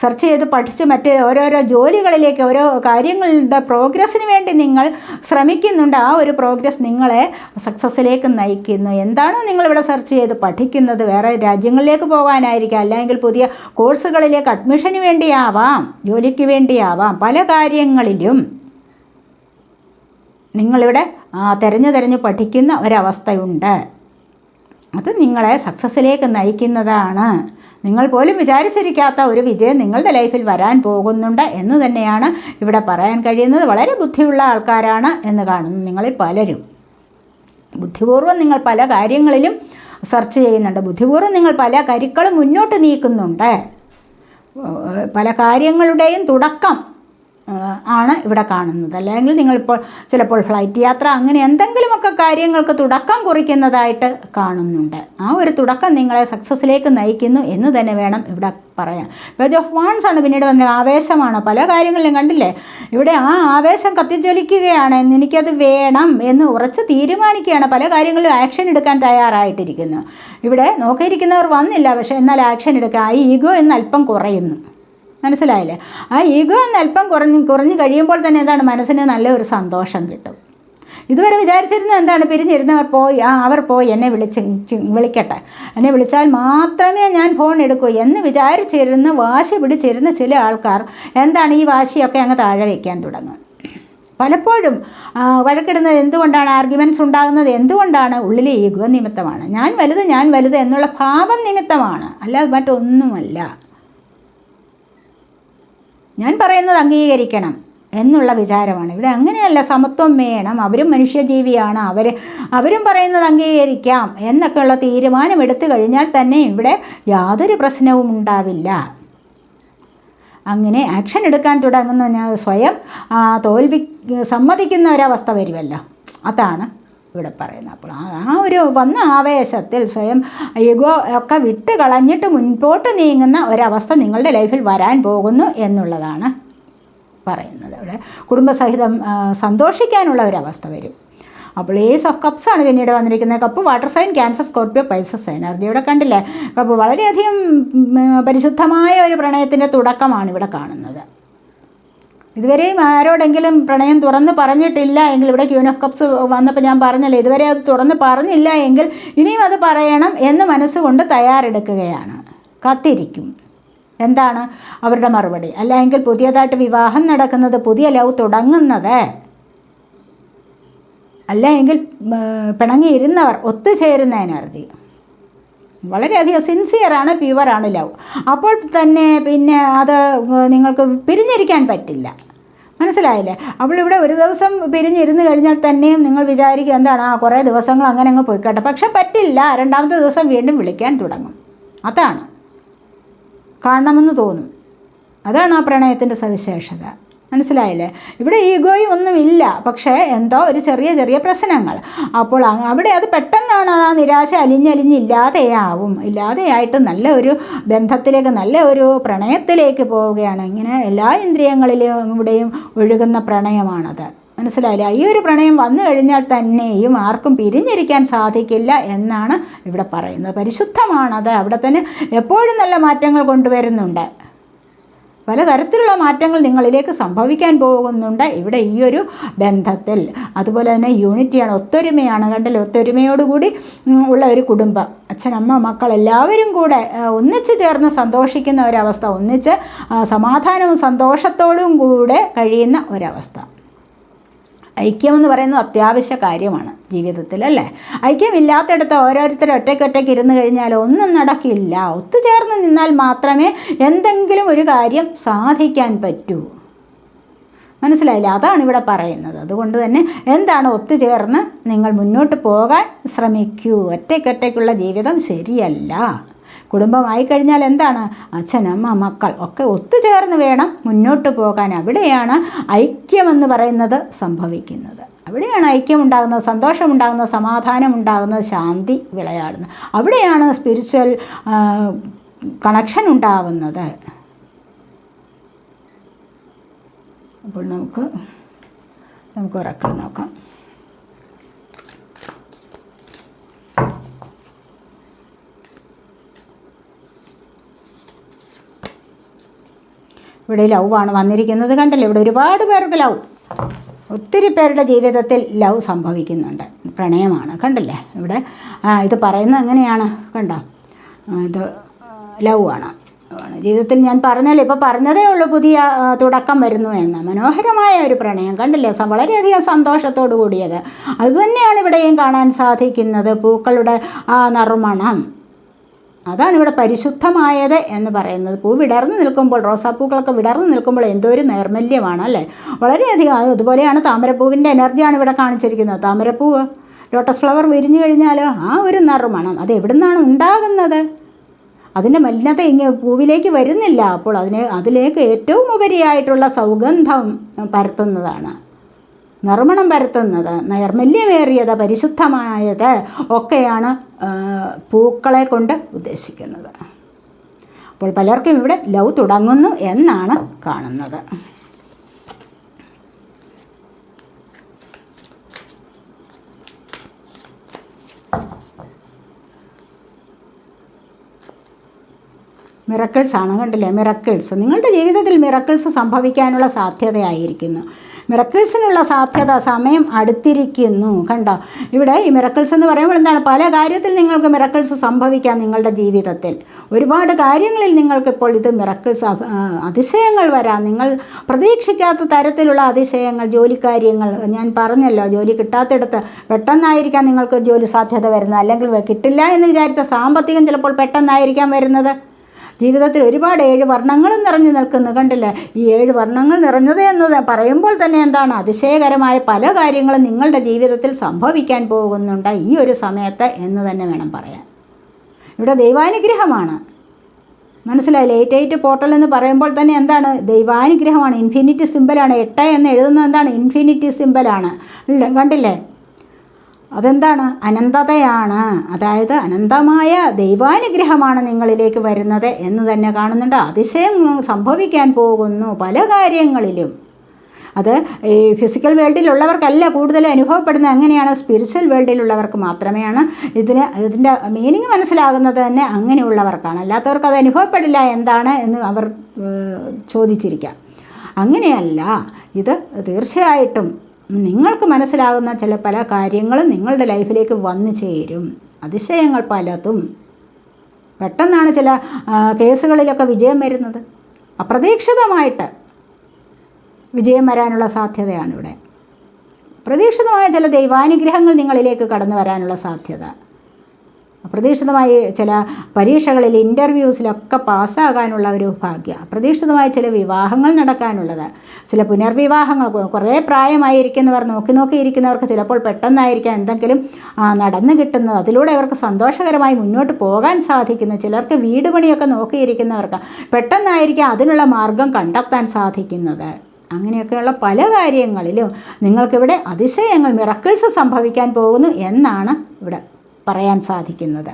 സെർച്ച് ചെയ്ത് പഠിച്ച് മറ്റ് ഓരോരോ ജോലികളിലേക്ക്, ഓരോ കാര്യങ്ങളുടെ പ്രോഗ്രസ്സിന് വേണ്ടി നിങ്ങൾ ശ്രമിക്കുന്നുണ്ട്. ആ ഒരു പ്രോഗ്രസ് നിങ്ങളെ സക്സസ്സിലേക്ക് നയിക്കുന്നു. എന്താണോ നിങ്ങളിവിടെ സെർച്ച് ചെയ്ത് പഠിക്കുന്നത്? വേറെ രാജ്യങ്ങളിലേക്ക് പോകാനായിരിക്കാം, അല്ലെങ്കിൽ പുതിയ കോഴ്സുകളിലേക്ക് അഡ്മിഷന് വേണ്ടിയാവാം, ജോലിക്ക് വേണ്ടിയാവാം. പല കാര്യങ്ങളിലും നിങ്ങളിവിടെ തിരഞ്ഞു പഠിക്കുന്ന ഒരവസ്ഥയുണ്ട്. അത് നിങ്ങളെ സക്സസ്സിലേക്ക് നയിക്കുന്നതാണ്. നിങ്ങൾ പോലും വിചാരിച്ചിരിക്കാത്ത ഒരു വിജയം നിങ്ങളുടെ ലൈഫിൽ വരാൻ പോകുന്നുണ്ട് എന്ന് തന്നെയാണ് ഇവിടെ പറയാൻ കഴിയുന്നത്. വളരെ ബുദ്ധിയുള്ള ആൾക്കാരാണ് എന്ന് കാണുന്നു നിങ്ങളിൽ പലരും. ബുദ്ധിപൂർവ്വം നിങ്ങൾ പല കാര്യങ്ങളിലും സെർച്ച് ചെയ്യുന്നുണ്ട്. ബുദ്ധിപൂർവ്വം നിങ്ങൾ പല കരുക്കളും മുന്നോട്ട് നീക്കുന്നുണ്ട്. പല കാര്യങ്ങളുടെയും തുടക്കം ആണ് ഇവിടെ കാണുന്നത്. അല്ലെങ്കിൽ നിങ്ങളിപ്പോൾ ചിലപ്പോൾ ഫ്ലൈറ്റ് യാത്ര, അങ്ങനെ എന്തെങ്കിലുമൊക്കെ കാര്യങ്ങൾക്ക് തുടക്കം കുറിക്കുന്നതായിട്ട് കാണുന്നുണ്ട്. ആ ഒരു തുടക്കം നിങ്ങളെ സക്സസ്സിലേക്ക് നയിക്കുന്നു എന്ന് തന്നെ വേണം ഇവിടെ പറയാൻ. പേജ് ഓഫ് വാൺസ് ആണ് പിന്നീട് വന്ന ആവേശമാണ്. പല കാര്യങ്ങളിലും കണ്ടില്ലേ, ഇവിടെ ആ ആവേശം കത്തിജ്വലിക്കുകയാണ്. എനിക്കത് വേണം എന്ന് ഉറച്ച് തീരുമാനിക്കുകയാണ്. പല കാര്യങ്ങളിലും ആക്ഷൻ എടുക്കാൻ തയ്യാറായിട്ടിരിക്കുന്നു. ഇവിടെ നോക്കിയിരിക്കുന്നവർ വന്നില്ല, പക്ഷേ എന്നാൽ ആക്ഷൻ എടുക്കുക. ആ ഈഗോ എന്ന് അല്പം കുറയുന്നു. മനസ്സിലായില്ലേ? ആ ഈഗോ എന്ന് അല്പം കുറഞ്ഞ് കഴിയുമ്പോൾ തന്നെ എന്താണ്, മനസ്സിന് നല്ലൊരു സന്തോഷം കിട്ടും. ഇതുവരെ വിചാരിച്ചിരുന്നത് എന്താണ്, പിരിഞ്ഞിരുന്നവർ പോയി, അവർ പോയി എന്നെ വിളിക്കട്ടെ, എന്നെ വിളിച്ചാൽ മാത്രമേ ഞാൻ ഫോൺ എടുക്കൂ എന്ന് വിചാരിച്ചിരുന്ന് വാശി പിടിച്ചിരുന്ന ചില ആൾക്കാർ എന്താണ്, ഈ വാശിയൊക്കെ അങ്ങ് താഴെ വയ്ക്കാൻ തുടങ്ങും. പലപ്പോഴും വഴക്കിടുന്നത് എന്തുകൊണ്ടാണ്, ആർഗ്യുമെൻറ്റ്സ് ഉണ്ടാകുന്നത് എന്തുകൊണ്ടാണ്? ഉള്ളിലെ ഈഗോ നിമിത്തമാണ്. ഞാൻ വലുത് എന്നുള്ള ഭാവം നിമിത്തമാണ്, അല്ലാതെ മറ്റൊന്നുമല്ല. ഞാൻ പറയുന്നത് അംഗീകരിക്കണം എന്നുള്ള വിചാരമാണ് ഇവിടെ. അങ്ങനെയല്ല, സമത്വം വേണം, അവരും മനുഷ്യജീവിയാണ്, അവരും പറയുന്നത് അംഗീകരിക്കാം എന്നൊക്കെയുള്ള തീരുമാനം എടുത്തു കഴിഞ്ഞാൽ തന്നെ ഇവിടെ യാതൊരു പ്രശ്നവും ഉണ്ടാവില്ല. അങ്ങനെ ആക്ഷൻ എടുക്കാൻ തുടങ്ങുന്ന സ്വയം തോൽവി സമ്മതിക്കുന്ന ഒരവസ്ഥ വരുമല്ലോ, അതാണ് ഇവിടെ പറയുന്നത്. അപ്പോൾ ആ ഒരു വന്ന ആവേശത്തിൽ സ്വയം ഈഗോ ഒക്കെ വിട്ട് കളഞ്ഞിട്ട് മുൻപോട്ട് നീങ്ങുന്ന ഒരവസ്ഥ നിങ്ങളുടെ ലൈഫിൽ വരാൻ പോകുന്നു എന്നുള്ളതാണ് പറയുന്നത്. ഇവിടെ കുടുംബസഹിതം സന്തോഷിക്കാനുള്ള ഒരവസ്ഥ വരും. അപ്പോൾ ഏസ് ഓഫ് കപ്സ് ആണ് പിന്നീട് വന്നിരിക്കുന്നത്. Cup water sign, Cancer, Scorpio, Pisces energy. ഇവിടെ കണ്ടില്ലേ, അപ്പോൾ വളരെയധികം പരിശുദ്ധമായ ഒരു പ്രണയത്തിൻ്റെ തുടക്കമാണ് ഇവിടെ കാണുന്നത്. ഇതുവരെയും ആരോടെങ്കിലും പ്രണയം തുറന്ന് പറഞ്ഞിട്ടില്ല എങ്കിൽ, ഇവിടെ ക്യൂൻ ഓഫ് കപ്സ് വന്നപ്പോൾ ഞാൻ പറഞ്ഞല്ലോ, ഇതുവരെ അത് തുറന്ന് പറഞ്ഞില്ല എങ്കിൽ ഇനിയും അത് പറയണം എന്ന് മനസ്സുകൊണ്ട് തയ്യാറെടുക്കുകയാണ്, കാത്തിരിക്കും. എന്താണ് അവരുടെ മറുപടി? അല്ലെങ്കിൽ പുതിയതായിട്ട് വിവാഹം നടക്കുന്നത്, പുതിയ ലവ് തുടങ്ങുന്നത്, അല്ല എങ്കിൽ പിണങ്ങിയിരുന്നവർ ഒത്തുചേരുന്ന എനർജി. വളരെയധികം സിൻസിയറാണ്, പ്യുവറാണ് ലവ്. അപ്പോൾ തന്നെ പിന്നെ അത് നിങ്ങൾക്ക് പിരിഞ്ഞിരിക്കാൻ പറ്റില്ല. മനസ്സിലായില്ലേ? അപ്പോൾ ഇവിടെ ഒരു ദിവസം പിരിഞ്ഞിരുന്ന് കഴിഞ്ഞാൽ തന്നെയും നിങ്ങൾ വിചാരിക്കും എന്താണ്, കുറേ ദിവസങ്ങൾ അങ്ങനെ അങ്ങ് പോയിക്കോട്ടെ. പക്ഷെ പറ്റില്ല, രണ്ടാമത്തെ ദിവസം വീണ്ടും വിളിക്കാൻ തുടങ്ങും. അതാണ് കാണണമെന്ന് തോന്നും. അതാണ് ആ പ്രണയത്തിൻ്റെ സവിശേഷത. മനസ്സിലായില്ലേ? ഇവിടെ ഈഗോയും ഒന്നുമില്ല, പക്ഷേ എന്തോ ഒരു ചെറിയ പ്രശ്നങ്ങൾ. അപ്പോൾ അവിടെ അത് പെട്ടെന്നാണ് ആ നിരാശ ഇല്ലാതെയാവും. ഇല്ലാതെയായിട്ട് നല്ല ഒരു ബന്ധത്തിലേക്ക്, നല്ല ഒരു പ്രണയത്തിലേക്ക് പോവുകയാണ്. ഇങ്ങനെ എല്ലാ ഇന്ദ്രിയങ്ങളിലും ഇവിടെയും ഒഴുകുന്ന പ്രണയമാണത്. മനസ്സിലായില്ലേ? ഈ ഒരു പ്രണയം വന്നു കഴിഞ്ഞാൽ തന്നെയും ആർക്കും പിരിഞ്ഞിരിക്കാൻ സാധിക്കില്ല എന്നാണ് ഇവിടെ പറയുന്നത്. പരിശുദ്ധമാണത്. അവിടെ തന്നെ എപ്പോഴും നല്ല മാറ്റങ്ങൾ കൊണ്ടുവരുന്നുണ്ട്. പലതരത്തിലുള്ള മാറ്റങ്ങൾ നിങ്ങളിലേക്ക് സംഭവിക്കാൻ പോകുന്നുണ്ട് ഇവിടെ ഈ ഒരു ബന്ധത്തിൽ. അതുപോലെ തന്നെ യൂണിറ്റിയാണ്, ഒത്തൊരുമയാണ്. കണ്ടല്ലോ, ഒത്തൊരുമയോടുകൂടി ഉള്ള ഒരു കുടുംബം, അച്ഛൻ, അമ്മ, മക്കൾ എല്ലാവരും കൂടെ ഒന്നിച്ച് ചേർന്ന് സന്തോഷിക്കുന്ന ഒരവസ്ഥ, ഒന്നിച്ച് സമാധാനവും സന്തോഷത്തോടും കൂടെ കഴിയുന്ന ഒരവസ്ഥ. ഐക്യമെന്ന് പറയുന്നത് അത്യാവശ്യ കാര്യമാണ് ജീവിതത്തിൽ, അല്ലേ? ഐക്യമില്ലാത്തടത്ത് ഓരോരുത്തർ ഒറ്റയ്ക്ക് ഇരുന്ന് കഴിഞ്ഞാൽ ഒന്നും നടക്കില്ല. ഒത്തുചേർന്ന് നിന്നാൽ മാത്രമേ എന്തെങ്കിലും ഒരു കാര്യം സാധിക്കാൻ പറ്റൂ. മനസ്സിലായില്ല? അതാണ് ഇവിടെ പറയുന്നത്. അതുകൊണ്ട് തന്നെ എന്താണ്, ഒത്തുചേർന്ന് നിങ്ങൾ മുന്നോട്ട് പോകാൻ ശ്രമിക്കൂ. ഒറ്റയ്ക്കുള്ള ജീവിതം ശരിയല്ല. കുടുംബമായി കഴിഞ്ഞാൽ എന്താണ്, അച്ഛൻ, അമ്മ, മക്കൾ ഒക്കെ ഒത്തുചേർന്ന് വേണം മുന്നോട്ട് പോകാൻ. അവിടെയാണ് ഐക്യമെന്ന് പറയുന്നത് സംഭവിക്കുന്നത്. അവിടെയാണ് ഐക്യം ഉണ്ടാകുന്നത്, സന്തോഷമുണ്ടാകുന്നത്, സമാധാനം ഉണ്ടാകുന്നത്, ശാന്തി വിളയാടുന്നത്. അവിടെയാണ് സ്പിരിച്വൽ കണക്ഷൻ ഉണ്ടാവുന്നത്. അപ്പോൾ നമുക്ക് ഉറക്കം നോക്കാം. ഇവിടെ ലവാണ് വന്നിരിക്കുന്നത്. കണ്ടല്ലോ, ഇവിടെ ഒരുപാട് പേർക്ക് ലവ്, ഒത്തിരി പേരുടെ ജീവിതത്തിൽ ലവ് സംഭവിക്കുന്നുണ്ട്. പ്രണയമാണ്. കണ്ടല്ലേ ഇവിടെ ഇത് പറയുന്നത് എങ്ങനെയാണ്? കണ്ടോ, ഇത് ലവ് ആണ് ജീവിതത്തിൽ. ഞാൻ പറഞ്ഞല്ലോ, ഇപ്പോൾ പറഞ്ഞതേ ഉള്ളൂ, പുതിയ തുടക്കം വരുന്നു എന്ന്. മനോഹരമായ ഒരു പ്രണയം കണ്ടില്ലേ, വളരെയധികം സന്തോഷത്തോടു കൂടിയത്. അതുതന്നെയാണ് ഇവിടെയും കാണാൻ സാധിക്കുന്നത്. പൂക്കളുടെ ആ നറുമണം, അതാണ് ഇവിടെ പരിശുദ്ധമായത് എന്ന് പറയുന്നത്. പൂ വിടർന്ന് നിൽക്കുമ്പോൾ, റോസാപ്പൂക്കളൊക്കെ വിടർന്ന് നിൽക്കുമ്പോൾ എന്തോ ഒരു നൈർമല്യമാണ്, അല്ലേ? വളരെയധികം. അതുപോലെയാണ് താമരപ്പൂവിൻ്റെ എനർജിയാണ് ഇവിടെ കാണിച്ചിരിക്കുന്നത്. താമരപ്പൂവ്, ലോട്ടസ് ഫ്ലവർ വിരിഞ്ഞു കഴിഞ്ഞാൽ ആ ഒരു നറുമണം അത് എവിടെ നിന്നാണ് ഉണ്ടാകുന്നത്? അതിൻ്റെ മലിനത പൂവിലേക്ക് വരുന്നില്ല. അപ്പോൾ അതിലേക്ക് ഏറ്റവും ഉപരിയായിട്ടുള്ള സൗഗന്ധം പരത്തുന്നതാണ്, നറുമണം പരത്തുന്നത്, നൈർമല്യമേറിയത്, പരിശുദ്ധമായത് ഒക്കെയാണ് പൂക്കളെ കൊണ്ട് ഉദ്ദേശിക്കുന്നത്. അപ്പോൾ പലർക്കും ഇവിടെ ലവ് തുടങ്ങുന്നു എന്നാണ് കാണുന്നത്. മിറക്കിൾസ് ആണ്. കണ്ടില്ലേ, മിറക്കിൾസ്. നിങ്ങളുടെ ജീവിതത്തിൽ മിറക്കിൾസ് സംഭവിക്കാനുള്ള സാധ്യതയായിരിക്കുന്നു. മിറക്കിൾസിനുള്ള സാധ്യത, സമയം അടുത്തിരിക്കുന്നു. കണ്ടോ, ഇവിടെ ഈ മിറക്കിൾസ് എന്ന് പറയുമ്പോൾ എന്താണ്, പല കാര്യത്തിൽ നിങ്ങൾക്ക് മിറക്കിൾസ് സംഭവിക്കാം. നിങ്ങളുടെ ജീവിതത്തിൽ ഒരുപാട് കാര്യങ്ങളിൽ നിങ്ങൾക്കിപ്പോൾ ഇത് മിറക്കിൾസ്, അതിശയങ്ങൾ വരാം. നിങ്ങൾ പ്രതീക്ഷിക്കാത്ത തരത്തിലുള്ള അതിശയങ്ങൾ, ജോലിക്കാര്യങ്ങൾ. ഞാൻ പറഞ്ഞല്ലോ, ജോലി കിട്ടാത്തിടത്ത് പെട്ടെന്നായിരിക്കാം നിങ്ങൾക്കൊരു ജോലി സാധ്യത വരുന്നത്, അല്ലെങ്കിൽ കിട്ടില്ല എന്ന് വിചാരിച്ച സാമ്പത്തികം ചിലപ്പോൾ പെട്ടെന്നായിരിക്കാം വരുന്നത്. ജീവിതത്തിൽ ഒരുപാട് 7 വർണ്ണങ്ങളും നിറഞ്ഞു നിൽക്കുന്നു. കണ്ടില്ലേ, ഈ 7 വർണ്ണങ്ങൾ നിറഞ്ഞത് എന്ന് പറയുമ്പോൾ തന്നെ എന്താണ്, അതിശയകരമായ പല കാര്യങ്ങളും നിങ്ങളുടെ ജീവിതത്തിൽ സംഭവിക്കാൻ പോകുന്നുണ്ട് ഈ ഒരു സമയത്ത് എന്ന് തന്നെ വേണം പറയാൻ. ഇവിടെ ദൈവാനുഗ്രഹമാണ്. മനസ്സിലായില്ലേ? 88 പോർട്ടൽ എന്ന് പറയുമ്പോൾ തന്നെ എന്താണ്, ദൈവാനുഗ്രഹമാണ്. ഇൻഫിനിറ്റി സിമ്പലാണ്. 8 എന്ന് എഴുതുന്നത് എന്താണ്, ഇൻഫിനിറ്റി സിമ്പലാണ്. കണ്ടില്ലേ? അതെന്താണ്? അനന്തതയാണ്. അതായത് അനന്തമായ ദൈവാനുഗ്രഹമാണ് നിങ്ങളിലേക്ക് വരുന്നത് എന്ന് തന്നെ കാണുന്നുണ്ട്. അതിശയം സംഭവിക്കാൻ പോകുന്നു പല കാര്യങ്ങളിലും. അത് ഈ ഫിസിക്കൽ വേൾഡിലുള്ളവർക്കല്ല കൂടുതൽ അനുഭവപ്പെടുന്നത്. എങ്ങനെയാണ്? സ്പിരിച്വൽ വേൾഡിലുള്ളവർക്ക് മാത്രമേയാണ് ഇതിൻ്റെ മീനിങ് മനസ്സിലാകുന്നത് തന്നെ അങ്ങനെയുള്ളവർക്കാണ്. അല്ലാത്തവർക്ക് അത് അനുഭവപ്പെടില്ല എന്താണ് എന്ന് അവർ ചോദിച്ചിരിക്കാം. അങ്ങനെയല്ല, ഇത് തീർച്ചയായിട്ടും നിങ്ങൾക്ക് മനസ്സിലാകുന്ന പല കാര്യങ്ങളും നിങ്ങളുടെ ലൈഫിലേക്ക് വന്നു ചേരും. അതിശയങ്ങൾ പലതും. പെട്ടെന്നാണ് ചില കേസുകളിലൊക്കെ വിജയം വരുന്നത്. അപ്രതീക്ഷിതമായിട്ട് വിജയം വരാനുള്ള സാധ്യതയാണ് ഇവിടെ. പ്രതീക്ഷിതമായ ചില ദൈവാനുഗ്രഹങ്ങൾ നിങ്ങളിലേക്ക് കടന്നു വരാനുള്ള സാധ്യത. അപ്രതീക്ഷിതമായി ചില പരീക്ഷകളിൽ ഇൻ്റർവ്യൂസിലൊക്കെ പാസ്സാകാനുള്ള ഒരു ഭാഗ്യം. അപ്രതീക്ഷിതമായ ചില വിവാഹങ്ങൾ നടക്കാനുള്ളത്, ചില പുനർവിവാഹങ്ങൾ. കുറേ പ്രായമായിരിക്കുന്നവർ, നോക്കിയിരിക്കുന്നവർക്ക് ചിലപ്പോൾ പെട്ടെന്നായിരിക്കാം എന്തെങ്കിലും നടന്നു കിട്ടുന്നത്. അതിലൂടെ അവർക്ക് സന്തോഷകരമായി മുന്നോട്ട് പോകാൻ സാധിക്കുന്നു. ചിലർക്ക് വീട് പണിയൊക്കെ നോക്കിയിരിക്കുന്നവർക്ക് പെട്ടെന്നായിരിക്കാം അതിനുള്ള മാർഗം കണ്ടെത്താൻ സാധിക്കുന്നത്. അങ്ങനെയൊക്കെയുള്ള പല കാര്യങ്ങളിലും നിങ്ങൾക്കിവിടെ അതിശയങ്ങൾ, മിറക്കിൾസ് സംഭവിക്കാൻ പോകുന്നു എന്നാണ് ഇവിടെ പറയാൻ സാധിക്കുന്നത്.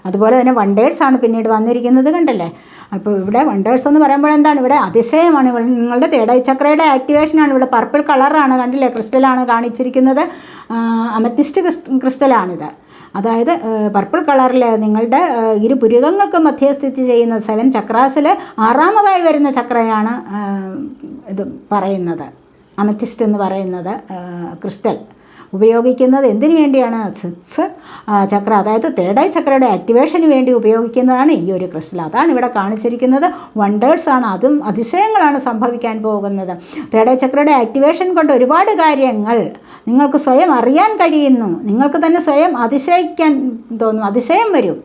അതുപോലെ തന്നെ വണ്ടേഴ്സാണ് പിന്നീട് വന്നിരിക്കുന്നത്, കണ്ടല്ലേ? അപ്പോൾ ഇവിടെ വണ്ടേഴ്സ് എന്ന് പറയുമ്പോൾ എന്താണ്? ഇവിടെ അതിശയമാണ്. നിങ്ങളുടെ തേർഡ് ഐ ചക്രയുടെ ആക്ടിവേഷനാണ്. ഇവിടെ പർപ്പിൾ കളറാണ്, കണ്ടില്ലേ? ക്രിസ്റ്റലാണ് കാണിച്ചിരിക്കുന്നത്. അമത്തിസ്റ്റ് ക്രിസ്റ്റലാണിത്. അതായത് പർപ്പിൾ കളറിൽ നിങ്ങളുടെ ഇരുപുരുകങ്ങൾക്ക് മധ്യേ സ്ഥിതി ചെയ്യുന്ന 7 ചക്രാസിൽ 6ാമതായി വരുന്ന ചക്രയാണ് ഇത് പറയുന്നത്. അമത്തിസ്റ്റ് എന്ന് പറയുന്നത് ക്രിസ്റ്റൽ ഉപയോഗിക്കുന്നത് എന്തിനു വേണ്ടിയാണ്? 6 ചക്ര, അതായത് തേർഡ് ഐ ചക്രയുടെ ആക്ടിവേഷന് വേണ്ടി ഉപയോഗിക്കുന്നതാണ് ഈ ഒരു ക്രിസ്റ്റൽ. അതാണ് ഇവിടെ കാണിച്ചിരിക്കുന്നത്. വണ്ടേഴ്സാണ്, അതും അതിശയങ്ങളാണ് സംഭവിക്കാൻ പോകുന്നത്. തേർഡ് ഐ ചക്രയുടെ ആക്ടിവേഷൻ കൊണ്ട് ഒരുപാട് കാര്യങ്ങൾ നിങ്ങൾക്ക് സ്വയം അറിയാൻ കഴിയുന്നു. നിങ്ങൾക്ക് തന്നെ സ്വയം അതിശയിക്കാൻ തോന്നും, അതിശയം വരും.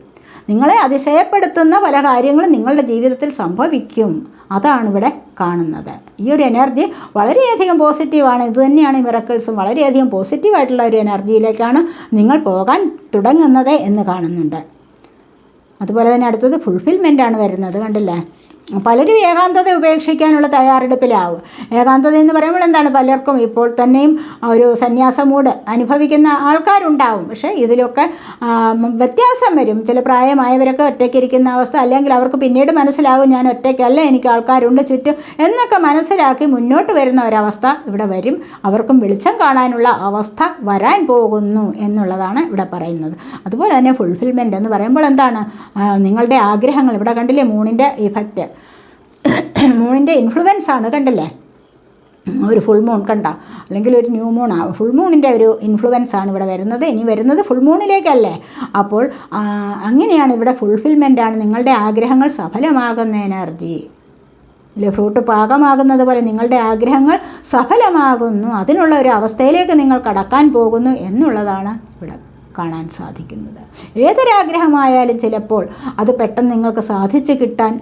നിങ്ങളെ അതിശയപ്പെടുത്തുന്ന പല കാര്യങ്ങളും നിങ്ങളുടെ ജീവിതത്തിൽ സംഭവിക്കും. അതാണ് ഇവിടെ കാണുന്നത്. ഈ ഒരു എനർജി വളരെയധികം പോസിറ്റീവാണ്. ഇതുതന്നെയാണ് ഈ മിറക്കിൾസും. വളരെയധികം പോസിറ്റീവായിട്ടുള്ള ഒരു എനർജിയിലേക്കാണ് നിങ്ങൾ പോകാൻ തുടങ്ങുന്നത് എന്ന് കാണുന്നുണ്ട്. അതുപോലെ തന്നെ അടുത്തത് ഫുൾഫിൽമെൻ്റാണ് വരുന്നത്, കണ്ടില്ലേ? പലരും ഏകാന്തത ഉപേക്ഷിക്കാനുള്ള തയ്യാറെടുപ്പിലാവും. ഏകാന്തത എന്ന് പറയുമ്പോൾ എന്താണ്? പലർക്കും ഇപ്പോൾ തന്നെയും ഒരു സന്യാസ മൂഡ് അനുഭവിക്കുന്ന ആൾക്കാരുണ്ടാവും. പക്ഷേ ഇതിലൊക്കെ വ്യത്യാസം വരും. ചില പ്രായമായവരൊക്കെ ഒറ്റയ്ക്കിരിക്കുന്ന അവസ്ഥ, അല്ലെങ്കിൽ അവർക്ക് പിന്നീട് മനസ്സിലാകും ഞാൻ ഒറ്റയ്ക്കല്ല, എനിക്ക് ആൾക്കാരുണ്ട് ചുറ്റും എന്നൊക്കെ മനസ്സിലാക്കി മുന്നോട്ട് വരുന്ന ഒരവസ്ഥ ഇവിടെ വരും. അവർക്കും വെളിച്ചം കാണാനുള്ള അവസ്ഥ വരാൻ പോകുന്നു എന്നുള്ളതാണ് ഇവിടെ പറയുന്നത്. അതുപോലെ തന്നെ ഫുൾഫിൽമെൻ്റ് എന്ന് പറയുമ്പോൾ എന്താണ്? നിങ്ങളുടെ ആഗ്രഹങ്ങൾ. ഇവിടെ കണ്ടില്ലേ മൂണിൻ്റെ ഇഫക്റ്റ്, മൂണിൻ്റെ ഇൻഫ്ലുവൻസ് ആണ്, കണ്ടില്ലേ? ഒരു ഫുൾ മൂൺ കണ്ട, അല്ലെങ്കിൽ ഒരു ന്യൂ മൂൺ, ഫുൾ മൂണിൻ്റെ ഒരു ഇൻഫ്ലുവൻസ് ആണ് ഇവിടെ വരുന്നത്. ഇനി വരുന്നത് ഫുൾ മൂണിലേക്കല്ലേ? അപ്പോൾ അങ്ങനെയാണ് ഇവിടെ ഫുൾഫിൽമെൻ്റാണ്. നിങ്ങളുടെ ആഗ്രഹങ്ങൾ സഫലമാകുന്ന എനർജി. ഫ്രൂട്ട് പാകമാകുന്നത് പോലെ നിങ്ങളുടെ ആഗ്രഹങ്ങൾ സഫലമാകുന്നു. അതിനുള്ള ഒരു അവസ്ഥയിലേക്ക് നിങ്ങൾ കടക്കാൻ പോകുന്നു എന്നുള്ളതാണ് ഇവിടെ കാണാൻ സാധിക്കുന്നത്. ഏതൊരാഗ്രഹമായാലും ചിലപ്പോൾ അത് പെട്ടെന്ന് നിങ്ങൾക്ക് സാധിച്ചു കിട്ടാൻ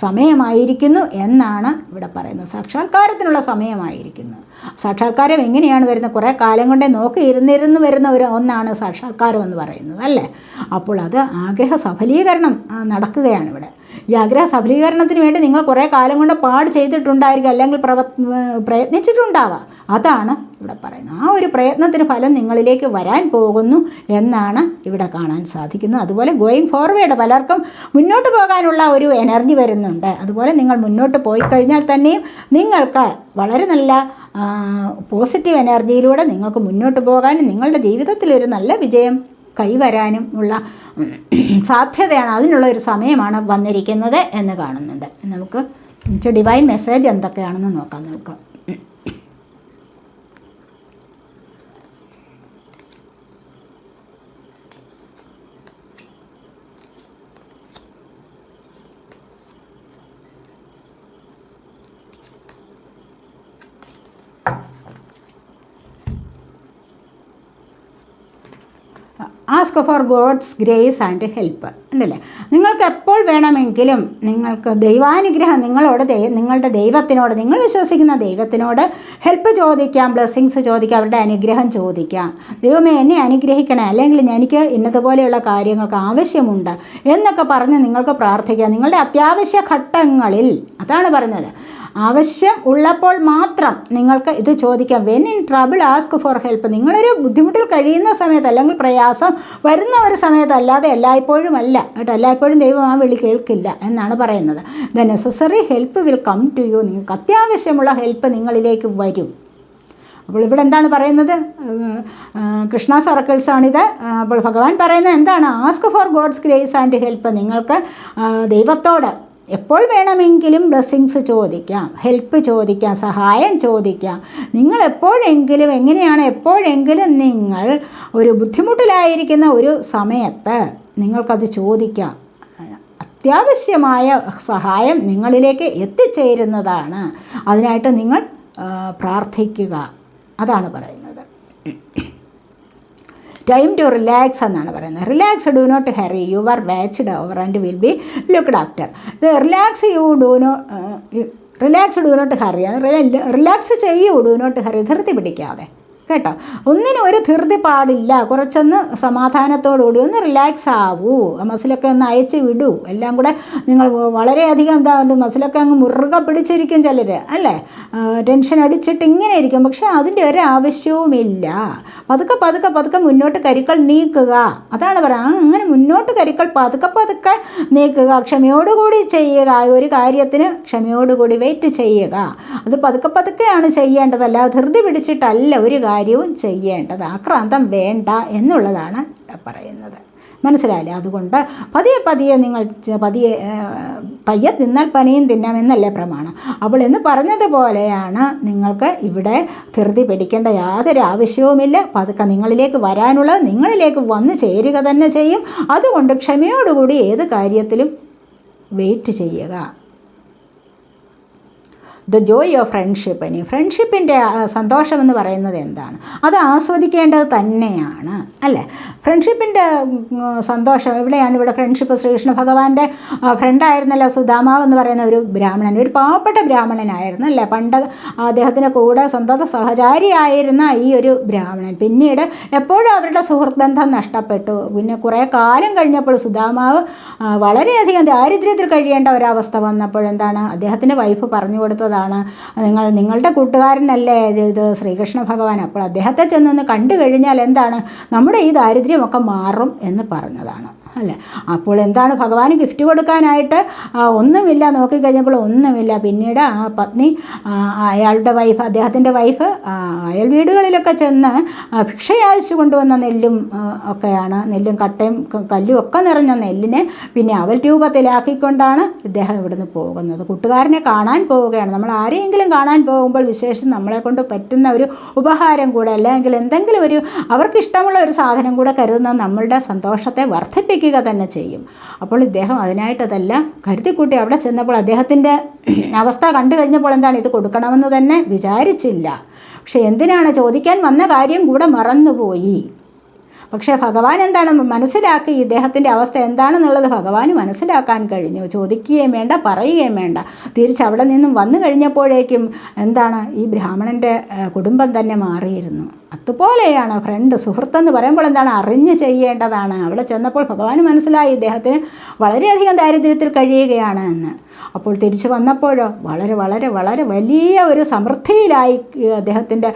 സമയമായിരിക്കുന്നു എന്നാണ് ഇവിടെ പറയുന്നത്. സാക്ഷാത്കാരത്തിനുള്ള സമയമായിരിക്കുന്നു. സാക്ഷാത്കാരം എങ്ങനെയാണ് വരുന്നത്? കുറേ കാലം കൊണ്ടേ ഇരുന്നിരുന്ന് വരുന്ന ഒന്നാണ് സാക്ഷാത്കാരം എന്ന് പറയുന്നത്, അല്ലേ? അപ്പോൾ അത് ആഗ്രഹ സഫലീകരണം നടക്കുകയാണ് ഇവിടെ. ഈ ആഗ്രഹ സഫലീകരണത്തിന് വേണ്ടി നിങ്ങൾ കുറേ കാലം കൊണ്ട് ചെയ്തിട്ടുണ്ടായിരിക്കും, അല്ലെങ്കിൽ പ്രയത്നിച്ചിട്ടുണ്ടാവാം. അതാണ് ഇവിടെ പറയുന്നത്. ആ ഒരു പ്രയത്നത്തിന് ഫലം നിങ്ങളിലേക്ക് വരാൻ പോകുന്നു എന്നാണ് ഇവിടെ കാണാൻ സാധിക്കുന്നത്. അതുപോലെ ഗോയിങ് ഫോർവേഡ്, പലർക്കും മുന്നോട്ട് പോകാനുള്ള ഒരു എനർജി വരുന്നുണ്ട്. അതുപോലെ നിങ്ങൾ മുന്നോട്ട് പോയി കഴിഞ്ഞാൽ തന്നെയും നിങ്ങൾക്ക് വളരെ നല്ല പോസിറ്റീവ് എനർജിയിലൂടെ നിങ്ങൾക്ക് മുന്നോട്ട് പോകാനും നിങ്ങളുടെ ജീവിതത്തിൽ ഒരു നല്ല വിജയം കൈവരാനും ഉള്ള സാധ്യതയാണ്, അതിനുള്ള ഒരു സമയമാണ് വന്നിരിക്കുന്നത് എന്ന് കാണുന്നുണ്ട്. നമുക്ക് ഡിവൈൻ മെസ്സേജ് എന്തൊക്കെയാണെന്ന് നോക്കാം. Ask for God's grace and help ഉണ്ടല്ലേ? നിങ്ങൾക്ക് എപ്പോൾ വേണമെങ്കിലും നിങ്ങൾക്ക് ദൈവാനുഗ്രഹം, നിങ്ങളുടെ ദൈവത്തിനോട്, നിങ്ങൾ വിശ്വസിക്കുന്ന ദൈവത്തിനോട് ഹെൽപ്പ് ചോദിക്കാം, ബ്ലെസ്സിങ്സ് ചോദിക്കാം, അവരുടെ അനുഗ്രഹം ചോദിക്കാം. ദൈവമേ എന്നെ അനുഗ്രഹിക്കണേ, അല്ലെങ്കിൽ എനിക്ക് ഇന്നതുപോലെയുള്ള കാര്യങ്ങൾക്ക് ആവശ്യമുണ്ട് എന്നൊക്കെ പറഞ്ഞ് നിങ്ങൾക്ക് പ്രാർത്ഥിക്കാം. നിങ്ങളുടെ അത്യാവശ്യ ഘട്ടങ്ങളിൽ, അതാണ് പറഞ്ഞത്, ആവശ്യം ഉള്ളപ്പോൾ മാത്രം നിങ്ങൾക്ക് ഇത് ചോദിക്കാം. When in trouble ask for help. നിങ്ങളൊരു ബുദ്ധിമുട്ടിൽ കഴിയുന്ന സമയത്ത് അല്ലെങ്കിൽ പ്രയാസം വരുന്ന ഒരു സമയത്ത്, അല്ലാതെ എല്ലായ്പ്പോഴും അല്ല കേട്ടോ. എല്ലായ്പ്പോഴും ദൈവം ആ വിളി കേൾക്കില്ല എന്നാണ് പറയുന്നത്. The necessary help will come to you. നിങ്ങൾക്ക് അത്യാവശ്യമുള്ള ഹെൽപ്പ് നിങ്ങളിലേക്ക് വരും. അപ്പോൾ ഇവിടെ എന്താണ് പറയുന്നത്? കൃഷ്ണ സർക്കിൾസാണിത്. അപ്പോൾ ഭഗവാൻ പറയുന്നത് എന്താണ്? Ask for God's grace and help. നിങ്ങൾക്ക് ദൈവത്തോട് എപ്പോൾ വേണമെങ്കിലും ബ്ലെസ്സിങ്സ് ചോദിക്കാം, ഹെൽപ്പ് ചോദിക്കാം, സഹായം ചോദിക്കാം. നിങ്ങൾ എപ്പോഴെങ്കിലും എപ്പോഴെങ്കിലും നിങ്ങൾ ഒരു ബുദ്ധിമുട്ടിലായിരിക്കുന്ന ഒരു സമയത്ത് നിങ്ങൾക്കത് ചോദിക്കാം. അത്യാവശ്യമായ സഹായം നിങ്ങളിലേക്ക് എത്തിച്ചേരുന്നതാണ്. അതിനായിട്ട് നിങ്ങൾ പ്രാർത്ഥിക്കുക. അതാണ് പറയുന്നത്. ടൈം ടു റിലാക്സ് എന്നാണ് പറയുന്നത്. Relax, do not hurry, your watched over and will be looked after. Relax do not hurry. Relax ചെയ്യൂ, ഡു നോട്ട് ഹറി, ധൃതി പിടിക്കാതെ കേട്ടോ. ഒന്നിനും ഒരു ധൃതി പാടില്ല. കുറച്ചൊന്ന് സമാധാനത്തോടുകൂടി ഒന്ന് റിലാക്സ് ആവൂ. മസിലൊക്കെ ഒന്ന് അയച്ച് വിടൂ. എല്ലാം കൂടെ നിങ്ങൾ വളരെയധികം മസിലൊക്കെ അങ്ങ് മുറുകെ പിടിച്ചിരിക്കും ചിലർ, അല്ലേ? ടെൻഷൻ അടിച്ചിട്ട് ഇങ്ങനെ ഇരിക്കും. പക്ഷേ അതിൻ്റെ ഒരു ആവശ്യവുമില്ല. പതുക്കെ പതുക്കെ പതുക്കെ മുന്നോട്ട് കരുക്കൾ നീക്കുക. അതാണ് പറയുക. അങ്ങനെ മുന്നോട്ട് കരുക്കൾ പതുക്കെ പതുക്കെ നീക്കുക. ക്ഷമയോടുകൂടി ചെയ്യുക. ഒരു കാര്യത്തിന് ക്ഷമയോടുകൂടി വെയിറ്റ് ചെയ്യുക. അത് പതുക്കെ പതുക്കെയാണ് ചെയ്യേണ്ടത്, അല്ലാതെ ധൃതി പിടിച്ചിട്ടല്ല ഒരു കാര്യവും ചെയ്യേണ്ടത്. ആക്രാന്തം വേണ്ട എന്നുള്ളതാണ് പറയുന്നത്. മനസ്സിലായില്ലേ? അതുകൊണ്ട് പതിയെ നിങ്ങൾ പയ്യെ തിന്നാൽ പനിയും തിന്നാം എന്നല്ലേ പ്രമാണം. അപ്പോൾ എന്ന് പറഞ്ഞതുപോലെയാണ് നിങ്ങൾക്ക് ഇവിടെ ധൃതി പിടിക്കേണ്ട യാതൊരു ആവശ്യവുമില്ല. പതുക്കെ നിങ്ങളിലേക്ക് വരാനുള്ളത് നിങ്ങളിലേക്ക് വന്നു ചേരുക തന്നെ ചെയ്യും. അതുകൊണ്ട് ക്ഷമയോടുകൂടി ഏത് കാര്യത്തിലും വെയിറ്റ് ചെയ്യുക. The joy of friendship. ഇനി ഫ്രണ്ട്ഷിപ്പിൻ്റെ സന്തോഷമെന്ന് പറയുന്നത് എന്താണ്? അത് ആസ്വദിക്കേണ്ടത് തന്നെയാണ്, അല്ലേ? ഫ്രണ്ട്ഷിപ്പിൻ്റെ സന്തോഷം എവിടെയാണ്? ഇവിടെ ഫ്രണ്ട്ഷിപ്പ് ശ്രീകൃഷ്ണ ഭഗവാന്റെ ഫ്രണ്ടായിരുന്നല്ലോ സുദാമാവ് എന്ന് പറയുന്ന ഒരു ബ്രാഹ്മണൻ. ഒരു പാവപ്പെട്ട ബ്രാഹ്മണനായിരുന്നു, അല്ലേ? പണ്ട് അദ്ദേഹത്തിൻ്റെ കൂടെ സ്വന്തം സഹചാരിയായിരുന്ന ഈ ഒരു ബ്രാഹ്മണൻ പിന്നീട് എപ്പോഴും അവരുടെ സുഹൃത്ത് ബന്ധം നഷ്ടപ്പെട്ടു. പിന്നെ കുറേ കാലം കഴിഞ്ഞപ്പോൾ സുദാമാവ് വളരെയധികം ദാരിദ്ര്യത്തിൽ കഴിയേണ്ട ഒരവസ്ഥ വന്നപ്പോൾ എന്താണ് അദ്ദേഹത്തിൻ്റെ വൈഫ് പറഞ്ഞു കൊടുത്തതാണ്, നിങ്ങളുടെ കൂട്ടുകാരനല്ലേ ഇത് ശ്രീകൃഷ്ണ ഭഗവാൻ. അപ്പോൾ അദ്ദേഹത്തെ ചെന്നൊന്ന് കണ്ടു കഴിഞ്ഞാൽ എന്താണ് നമ്മുടെ ഈ ദാരിദ്ര്യമൊക്കെ മാറും എന്ന് പറഞ്ഞതാണ്, അല്ലേ? അപ്പോൾ എന്താണ് ഭഗവാന് ഗിഫ്റ്റ് കൊടുക്കാനായിട്ട് ഒന്നുമില്ല. നോക്കിക്കഴിഞ്ഞപ്പോൾ ഒന്നുമില്ല. പിന്നീട് ആ പത്നി അയാളുടെ വൈഫ്, അദ്ദേഹത്തിൻ്റെ വൈഫ് അയൽ വീടുകളിലൊക്കെ ചെന്ന് ഭിക്ഷ യാചിച്ചു കൊണ്ടുവന്ന നെല്ലും ഒക്കെയാണ്, നെല്ലും കട്ടയും കല്ലും ഒക്കെ നിറഞ്ഞ നെല്ലിനെ പിന്നെ അവൽ രൂപത്തിലാക്കിക്കൊണ്ടാണ് ഇദ്ദേഹം ഇവിടുന്ന് പോകുന്നത്. കൂട്ടുകാരനെ കാണാൻ പോവുകയാണ്. നമ്മൾ ആരെയെങ്കിലും കാണാൻ പോകുമ്പോൾ വിശേഷം നമ്മളെ കൊണ്ട് പറ്റുന്ന ഒരു ഉപഹാരം കൂടെ, അല്ലെങ്കിൽ എന്തെങ്കിലും ഒരു അവർക്കിഷ്ടമുള്ള ഒരു സാധനം കൂടെ കരുതുന്ന നമ്മളുടെ സന്തോഷത്തെ വർദ്ധിപ്പിക്കുക തന്നെ ചെയ്യും. അപ്പോൾ ഇദ്ദേഹം അതിനായിട്ടതെല്ലാം കരുതിക്കൂട്ടി അവിടെ ചെന്നപ്പോൾ അദ്ദേഹത്തിൻ്റെ അവസ്ഥ കണ്ടു കഴിഞ്ഞപ്പോൾ എന്താണ്, ഇത് കൊടുക്കണമെന്ന് തന്നെ വിചാരിച്ചില്ല. പക്ഷെ എന്തിനാണ്, ചോദിക്കാൻ വന്ന കാര്യം കൂടെ മറന്നുപോയി. പക്ഷേ ഭഗവാൻ എന്താണ് മനസ്സിലാക്കി, ഇദ്ദേഹത്തിൻ്റെ അവസ്ഥ എന്താണെന്നുള്ളത് ഭഗവാന് മനസ്സിലാക്കാൻ കഴിഞ്ഞു. ചോദിക്കുകയും വേണ്ട, പറയുകയും വേണ്ട. തിരിച്ചവിടെ നിന്നും വന്നു കഴിഞ്ഞപ്പോഴേക്കും എന്താണ്, ഈ ബ്രാഹ്മണൻ്റെ കുടുംബം തന്നെ മാറിയിരുന്നു. അതുപോലെയാണ് ഫ്രണ്ട്, സുഹൃത്തെന്ന് പറയുമ്പോൾ എന്താണ്, അറിഞ്ഞ് ചെയ്യേണ്ടതാണ്. അവിടെ ചെന്നപ്പോൾ ഭഗവാന് മനസ്സിലായി ഇദ്ദേഹത്തിന് വളരെയധികം ദാരിദ്ര്യത്തിൽ കഴിയുകയാണ് എന്ന്. അപ്പോൾ തിരിച്ചു വന്നപ്പോഴോ വളരെ വളരെ വളരെ വലിയ ഒരു സമൃദ്ധിയിലായി അദ്ദേഹത്തിൻ്റെ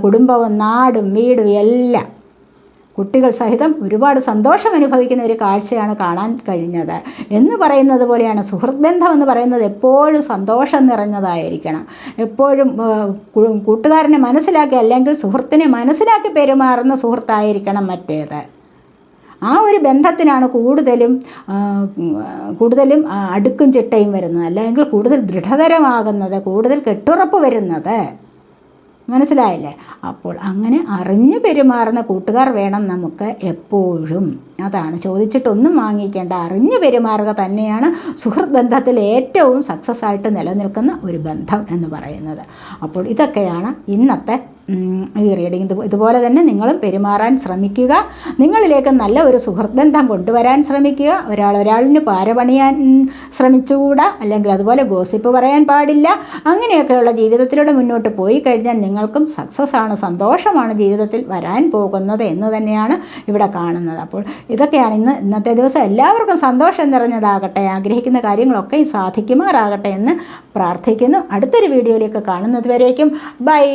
കുടുംബവും നാടും വീടും എല്ലാം. കുട്ടികൾ സഹിതം ഒരുപാട് സന്തോഷം അനുഭവിക്കുന്ന ഒരു കാഴ്ചയാണ് കാണാൻ കഴിഞ്ഞത്. എന്ന് പറയുന്നത് പോലെയാണ് സുഹൃത്ത് ബന്ധം എന്ന് പറയുന്നത് എപ്പോഴും സന്തോഷം നിറഞ്ഞതായിരിക്കണം. എപ്പോഴും കൂട്ടുകാരനെ മനസ്സിലാക്കി, അല്ലെങ്കിൽ സുഹൃത്തിനെ മനസ്സിലാക്കി പെരുമാറുന്ന സുഹൃത്തായിരിക്കണം മറ്റേത്. ആ ഒരു ബന്ധത്തിനാണ് കൂടുതലും അടുക്കും ചിട്ടയും വരുന്നത്, അല്ലെങ്കിൽ കൂടുതൽ ദൃഢതരമാകുന്നത്, കൂടുതൽ കെട്ടുറപ്പ് വരുന്നത്. മനസ്സിലായില്ലേ? അപ്പോൾ അങ്ങനെ അറിഞ്ഞു പെരുമാറുന്ന കൂട്ടുകാർ വേണം നമുക്ക് എപ്പോഴും. അതാണ്, ചോദിച്ചിട്ടൊന്നും വാങ്ങിക്കേണ്ട, അറിഞ്ഞു പെരുമാറുക തന്നെയാണ് സുഹൃത്ത് ബന്ധത്തിൽ ഏറ്റവും സക്സസ് ആയിട്ട് നിലനിൽക്കുന്ന ഒരു ബന്ധം എന്ന് പറയുന്നത്. അപ്പോൾ ഇതൊക്കെയാണ് ഇന്നത്തെ ഈ റീഡിങ്. ഇതുപോലെ തന്നെ നിങ്ങളും പെരുമാറാൻ ശ്രമിക്കുക. നിങ്ങളിലേക്ക് നല്ല ഒരു സുഹൃത്ത് ബന്ധം കൊണ്ടുവരാൻ ശ്രമിക്കുക. ഒരാളിന് പാരപണിയാൻ ശ്രമിച്ചുകൂടാ, അല്ലെങ്കിൽ അതുപോലെ ഗോസിപ്പ് പറയാൻ പാടില്ല. അങ്ങനെയൊക്കെയുള്ള ജീവിതത്തിലൂടെ മുന്നോട്ട് പോയി കഴിഞ്ഞാൽ നിങ്ങൾക്കും സക്സസ് ആണ്, സന്തോഷമാണ് ജീവിതത്തിൽ വരാൻ പോകുന്നത് എന്ന് തന്നെയാണ് ഇവിടെ കാണുന്നത്. അപ്പോൾ ഇതൊക്കെയാണ് ഇന്നത്തെ ദിവസം എല്ലാവർക്കും സന്തോഷം നിറഞ്ഞതാകട്ടെ, ആഗ്രഹിക്കുന്ന കാര്യങ്ങളൊക്കെ സാധിക്കുമാറാകട്ടെ എന്ന് പ്രാർത്ഥിക്കുന്നു. അടുത്തൊരു വീഡിയോയിലേക്ക് കാണുന്നത് വരേക്കും ബൈ.